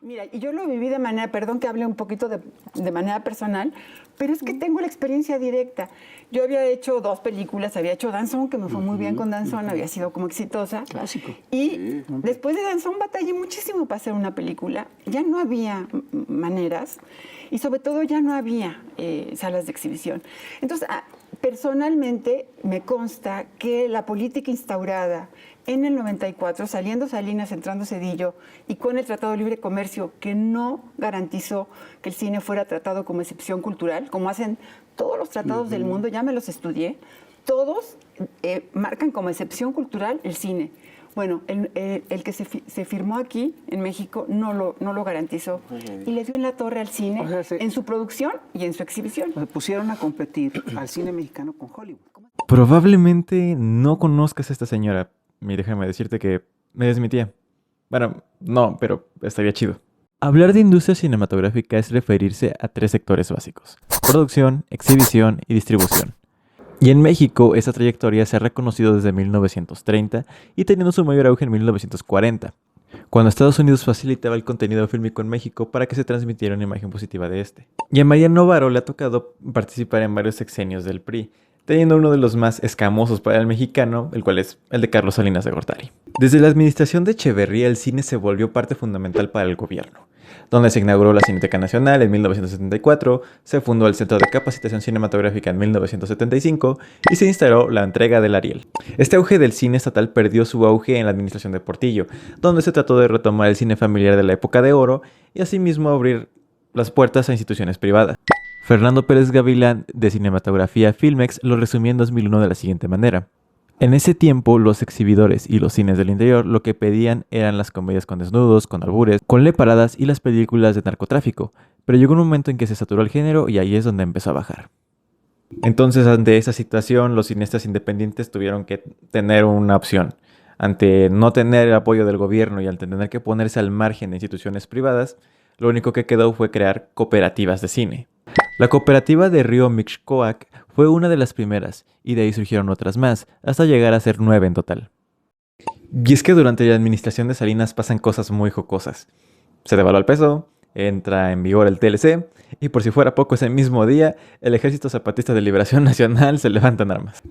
Mira, y yo lo viví de manera, perdón que hable un poquito de manera personal, pero es que tengo la experiencia directa. Yo había hecho 2 películas, había hecho Danzón, que me fue muy bien con Danzón, había sido como exitosa. Clásico. Y después de Danzón batallé muchísimo para hacer una película. Ya no había maneras y sobre todo ya no había salas de exhibición. Entonces, personalmente me consta que la política instaurada en el 94, saliendo Salinas, entrando Zedillo, y con el Tratado de Libre Comercio, que no garantizó que el cine fuera tratado como excepción cultural, como hacen todos los tratados del mundo, ya me los estudié, todos marcan como excepción cultural el cine. Bueno, el que se firmó aquí, en México, no lo garantizó. Y le dio en la torre al cine, o sea, en su producción y en su exhibición. Se pusieron a competir al cine mexicano con Hollywood. Probablemente no conozcas a esta señora. Y déjame decirte que es mi tía. Bueno, no, pero estaría chido. Hablar de industria cinematográfica es referirse a 3 sectores básicos: producción, exhibición y distribución. Y en México, esa trayectoria se ha reconocido desde 1930 y teniendo su mayor auge en 1940, cuando Estados Unidos facilitaba el contenido fílmico en México para que se transmitiera una imagen positiva de este. Y a Mariano Novaro le ha tocado participar en varios sexenios del PRI, teniendo uno de los más escamosos para el mexicano, el cual es el de Carlos Salinas de Gortari. Desde la administración de Echeverría, el cine se volvió parte fundamental para el gobierno, donde se inauguró la Cineteca Nacional en 1974, se fundó el Centro de Capacitación Cinematográfica en 1975 y se instaló la entrega del Ariel. Este auge del cine estatal perdió su auge en la administración de Portillo, donde se trató de retomar el cine familiar de la época de oro y asimismo abrir las puertas a instituciones privadas. Fernando Pérez Gavilán, de Cinematografía Filmex, lo resumió en 2001 de la siguiente manera. En ese tiempo, los exhibidores y los cines del interior lo que pedían eran las comedias con desnudos, con albures, con leparadas y las películas de narcotráfico, pero llegó un momento en que se saturó el género y ahí es donde empezó a bajar. Entonces, ante esa situación, los cineastas independientes tuvieron que tener una opción. Ante no tener el apoyo del gobierno y al tener que ponerse al margen de instituciones privadas, lo único que quedó fue crear cooperativas de cine. La cooperativa de Río Mixcoac fue una de las primeras, y de ahí surgieron otras más, hasta llegar a ser 9 en total. Y es que durante la administración de Salinas pasan cosas muy jocosas. Se devalúa el peso, entra en vigor el TLC, y por si fuera poco ese mismo día, el Ejército Zapatista de Liberación Nacional se levanta en armas.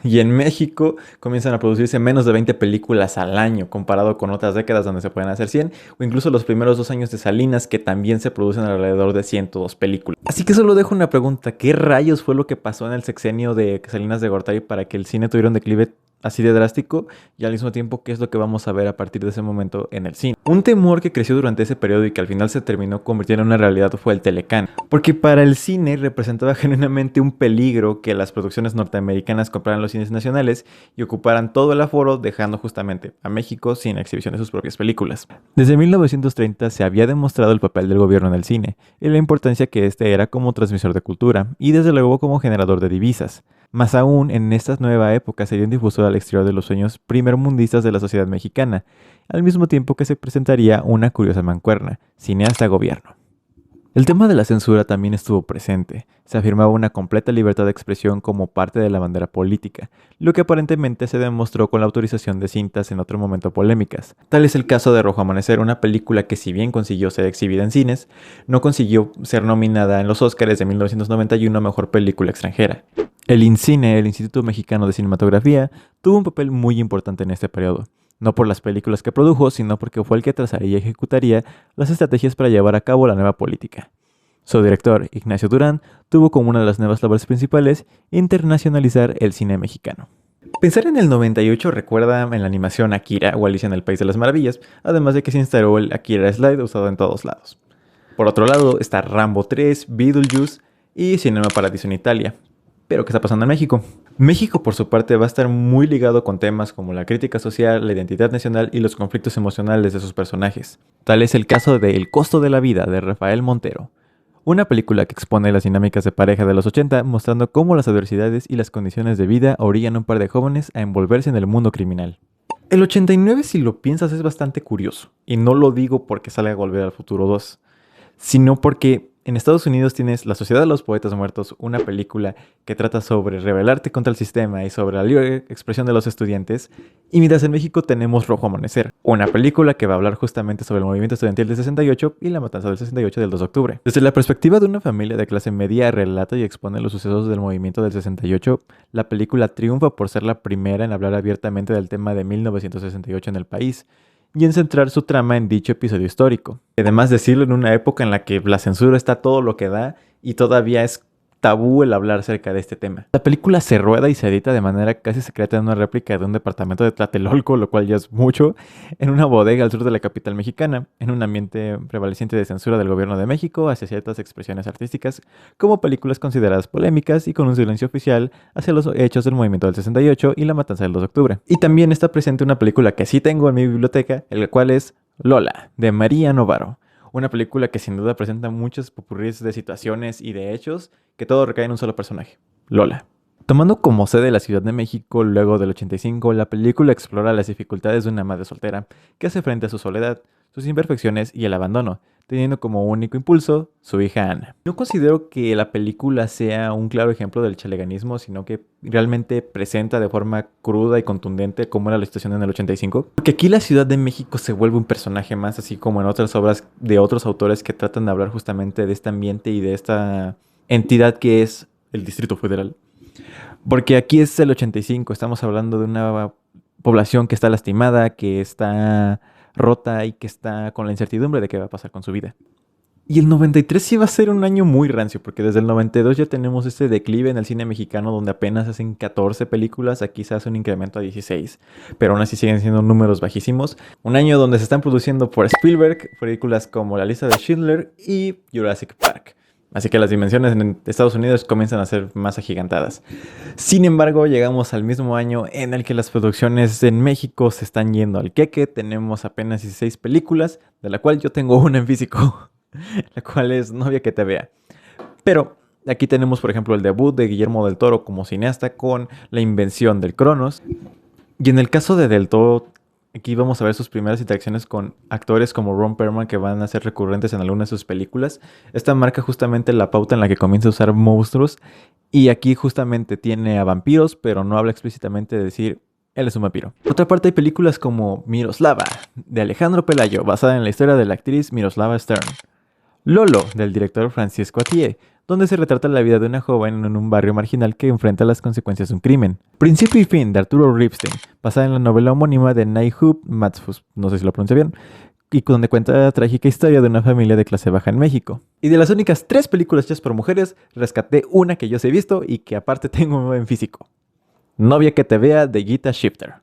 Y en México comienzan a producirse menos de 20 películas al año, comparado con otras décadas donde se pueden hacer 100, o incluso los primeros 2 años de Salinas, que también se producen alrededor de 102 películas. Así que solo dejo una pregunta: ¿qué rayos fue lo que pasó en el sexenio de Salinas de Gortari para que el cine tuviera un declive así de drástico? Y al mismo tiempo, ¿qué es lo que vamos a ver a partir de ese momento en el cine? Un temor que creció durante ese periodo y que al final se terminó convirtiendo en una realidad fue el Telecán, porque para el cine representaba genuinamente un peligro que las producciones norteamericanas compraran los cines nacionales y ocuparan todo el aforo, dejando justamente a México sin exhibición de sus propias películas. Desde 1930 se había demostrado el papel del gobierno en el cine y la importancia que este era como transmisor de cultura y desde luego como generador de divisas. Más aún, en esta nueva época sería un difusor al exterior de los sueños primermundistas de la sociedad mexicana, al mismo tiempo que se presentaría una curiosa mancuerna, cineasta-gobierno. El tema de la censura también estuvo presente. Se afirmaba una completa libertad de expresión como parte de la bandera política, lo que aparentemente se demostró con la autorización de cintas en otro momento polémicas. Tal es el caso de Rojo Amanecer, una película que, si bien consiguió ser exhibida en cines, no consiguió ser nominada en los Óscares de 1991 a Mejor Película Extranjera. El INCINE, el Instituto Mexicano de Cinematografía, tuvo un papel muy importante en este periodo. No por las películas que produjo, sino porque fue el que trazaría y ejecutaría las estrategias para llevar a cabo la nueva política. Su director, Ignacio Durán, tuvo como una de las nuevas labores principales internacionalizar el cine mexicano. Pensar en el 98 recuerda en la animación Akira o Alicia en el País de las Maravillas, además de que se instaló el Akira Slide usado en todos lados. Por otro lado está Rambo 3, Beetlejuice y Cinema Paradiso en Italia. Pero ¿qué está pasando en México? México, por su parte, va a estar muy ligado con temas como la crítica social, la identidad nacional y los conflictos emocionales de sus personajes. Tal es el caso de El costo de la vida, de Rafael Montero, una película que expone las dinámicas de pareja de los 80, mostrando cómo las adversidades y las condiciones de vida orillan a un par de jóvenes a envolverse en el mundo criminal. El 89, si lo piensas, es bastante curioso, y no lo digo porque salga a Volver al Futuro 2, sino porque En Estados Unidos tienes La Sociedad de los Poetas Muertos, una película que trata sobre rebelarte contra el sistema y sobre la libre expresión de los estudiantes. Y mientras en México tenemos Rojo Amanecer, una película que va a hablar justamente sobre el movimiento estudiantil del 68 y la matanza del 68 del 2 de octubre. Desde la perspectiva de una familia de clase media, relata y expone los sucesos del movimiento del 68, la película triunfa por ser la primera en hablar abiertamente del tema de 1968 en el país y en centrar su trama en dicho episodio histórico. Además, decirlo en una época en la que la censura está todo lo que da y todavía es tabú el hablar acerca de este tema. La película se rueda y se edita de manera casi secreta en una réplica de un departamento de Tlatelolco, lo cual ya es mucho, en una bodega al sur de la capital mexicana, en un ambiente prevaleciente de censura del gobierno de México hacia ciertas expresiones artísticas, como películas consideradas polémicas y con un silencio oficial hacia los hechos del movimiento del 68 y la matanza del 2 de octubre. Y también está presente una película que sí tengo en mi biblioteca, el cual es Lola, de María Novaro. Una película que sin duda presenta muchos popurrís de situaciones y de hechos que todo recae en un solo personaje, Lola. Tomando como sede la Ciudad de México luego del 85, la película explora las dificultades de una madre soltera que hace frente a su soledad, sus imperfecciones y el abandono, teniendo como único impulso su hija Ana. No considero que la película sea un claro ejemplo del chaleganismo, sino que realmente presenta de forma cruda y contundente cómo era la situación en el 85. Porque aquí la Ciudad de México se vuelve un personaje más, así como en otras obras de otros autores que tratan de hablar justamente de este ambiente y de esta entidad que es el Distrito Federal. Porque aquí es el 85, estamos hablando de una población que está lastimada, que está rota y que está con la incertidumbre de qué va a pasar con su vida. Y el 93 sí va a ser un año muy rancio, porque desde el 92 ya tenemos este declive en el cine mexicano donde apenas hacen 14 películas, aquí se hace un incremento a 16, pero aún así siguen siendo números bajísimos. Un año donde se están produciendo por Spielberg películas como La Lista de Schindler y Jurassic Park. Así que las dimensiones en Estados Unidos comienzan a ser más agigantadas. Sin embargo, llegamos al mismo año en el que las producciones en México se están yendo al queque. Tenemos apenas 16 películas, de la cual yo tengo una en físico, la cual es Novia que te vea. Pero aquí tenemos, por ejemplo, el debut de Guillermo del Toro como cineasta con La invención del Cronos. Y en el caso de Del Toro, aquí vamos a ver sus primeras interacciones con actores como Ron Perlman que van a ser recurrentes en algunas de sus películas. Esta marca justamente la pauta en la que comienza a usar monstruos y aquí justamente tiene a vampiros, pero no habla explícitamente de decir él es un vampiro. Por otra parte hay películas como Miroslava, de Alejandro Pelayo, basada en la historia de la actriz Miroslava Stern. Lolo, del director Francisco Attier, donde se retrata la vida de una joven en un barrio marginal que enfrenta las consecuencias de un crimen. Principio y fin, de Arturo Ripstein, basada en la novela homónima de Nahum Matsfus, no sé si lo pronuncio bien, y donde cuenta la trágica historia de una familia de clase baja en México. Y de las únicas 3 películas hechas por mujeres, rescaté una que yo sí he visto y que aparte tengo en físico. Novia que te vea, de Gita Shifter.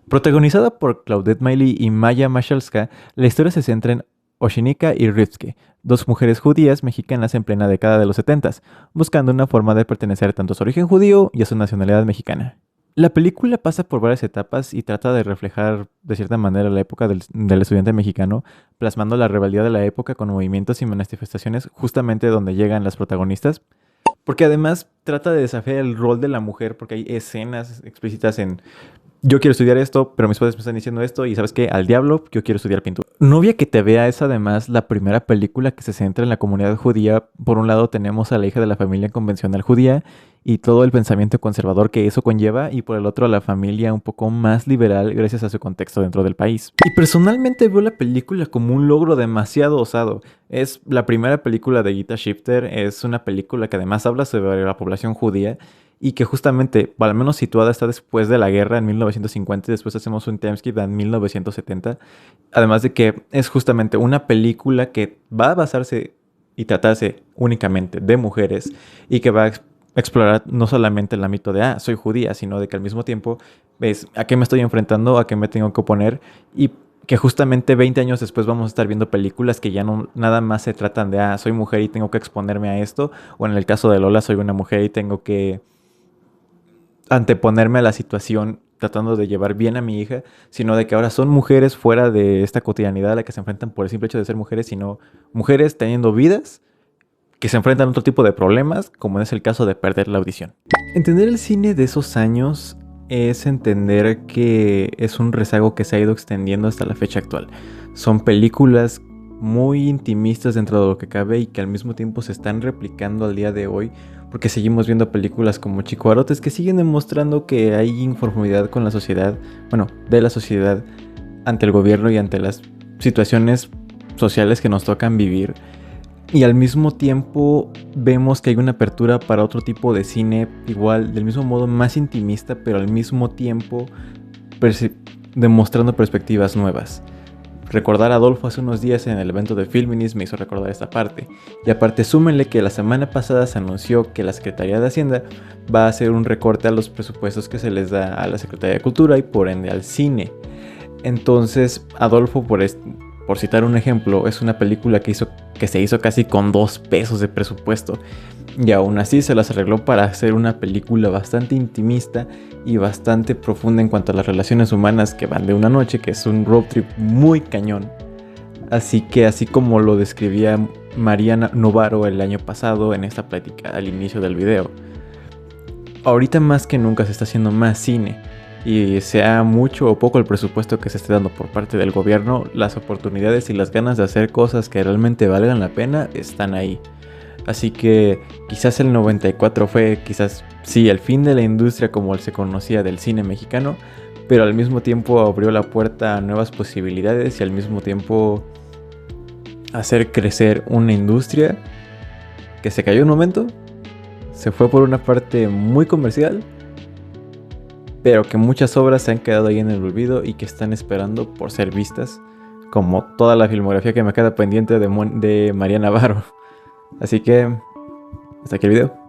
Protagonizada por Claudette Miley y Maya Mashalska, la historia se centra en Oshinika y Rivske, 2 mujeres judías mexicanas en plena década de los 70s, buscando una forma de pertenecer tanto a su origen judío y a su nacionalidad mexicana. La película pasa por varias etapas y trata de reflejar de cierta manera la época del estudiante mexicano, plasmando la rebeldía de la época con movimientos y manifestaciones justamente donde llegan las protagonistas. Porque además trata de desafiar el rol de la mujer, porque hay escenas explícitas en yo quiero estudiar esto, pero mis padres me están diciendo esto y ¿sabes qué? Al diablo, yo quiero estudiar pintura. Novia que te vea es además la primera película que se centra en la comunidad judía. Por un lado tenemos a la hija de la familia convencional judía y todo el pensamiento conservador que eso conlleva, y por el otro a la familia un poco más liberal gracias a su contexto dentro del país. Y personalmente veo la película como un logro demasiado osado. Es la primera película de Gita Shifter, es una película que además habla sobre la población judía y que justamente, al menos situada, está después de la guerra en 1950 y después hacemos un timeskip en 1970. Además de que es justamente una película que va a basarse y tratarse únicamente de mujeres y que va a explorar no solamente el ámbito de, soy judía, sino de que al mismo tiempo es a qué me estoy enfrentando, a qué me tengo que oponer, y que justamente 20 años después vamos a estar viendo películas que ya no nada más se tratan de, soy mujer y tengo que exponerme a esto, o en el caso de Lola, soy una mujer y tengo que anteponerme a la situación tratando de llevar bien a mi hija, sino de que ahora son mujeres fuera de esta cotidianidad a la que se enfrentan por el simple hecho de ser mujeres, sino mujeres teniendo vidas que se enfrentan a otro tipo de problemas, como es el caso de perder la audición. Entender el cine de esos años es entender que es un rezago que se ha ido extendiendo hasta la fecha actual. Son películas muy intimistas dentro de lo que cabe y que al mismo tiempo se están replicando al día de hoy, porque seguimos viendo películas como Chico Arotes que siguen demostrando que hay inconformidad con la sociedad, bueno, de la sociedad ante el gobierno y ante las situaciones sociales que nos tocan vivir. Y al mismo tiempo vemos que hay una apertura para otro tipo de cine, igual, del mismo modo más intimista, pero al mismo tiempo demostrando perspectivas nuevas. Recordar a Adolfo hace unos días en el evento de Filminis me hizo recordar esta parte. Y aparte súmenle que la semana pasada se anunció que la Secretaría de Hacienda va a hacer un recorte a los presupuestos que se les da a la Secretaría de Cultura y por ende al cine. Entonces Adolfo, por citar un ejemplo, es una película que se hizo casi con 2 pesos de presupuesto. Y aún así se las arregló para hacer una película bastante intimista y bastante profunda en cuanto a las relaciones humanas que van de una noche, que es un road trip muy cañón. Así que así como lo describía Mariana Novaro el año pasado en esta plática al inicio del video, ahorita más que nunca se está haciendo más cine. Y sea mucho o poco el presupuesto que se esté dando por parte del gobierno, las oportunidades y las ganas de hacer cosas que realmente valgan la pena están ahí. Así que quizás el 94 fue quizás sí el fin de la industria como se conocía del cine mexicano, pero al mismo tiempo abrió la puerta a nuevas posibilidades y al mismo tiempo hacer crecer una industria que se cayó un momento, se fue por una parte muy comercial, pero que muchas obras se han quedado ahí en el olvido y que están esperando por ser vistas, como toda la filmografía que me queda pendiente de Mariana Navarro. Así que hasta aquí el video.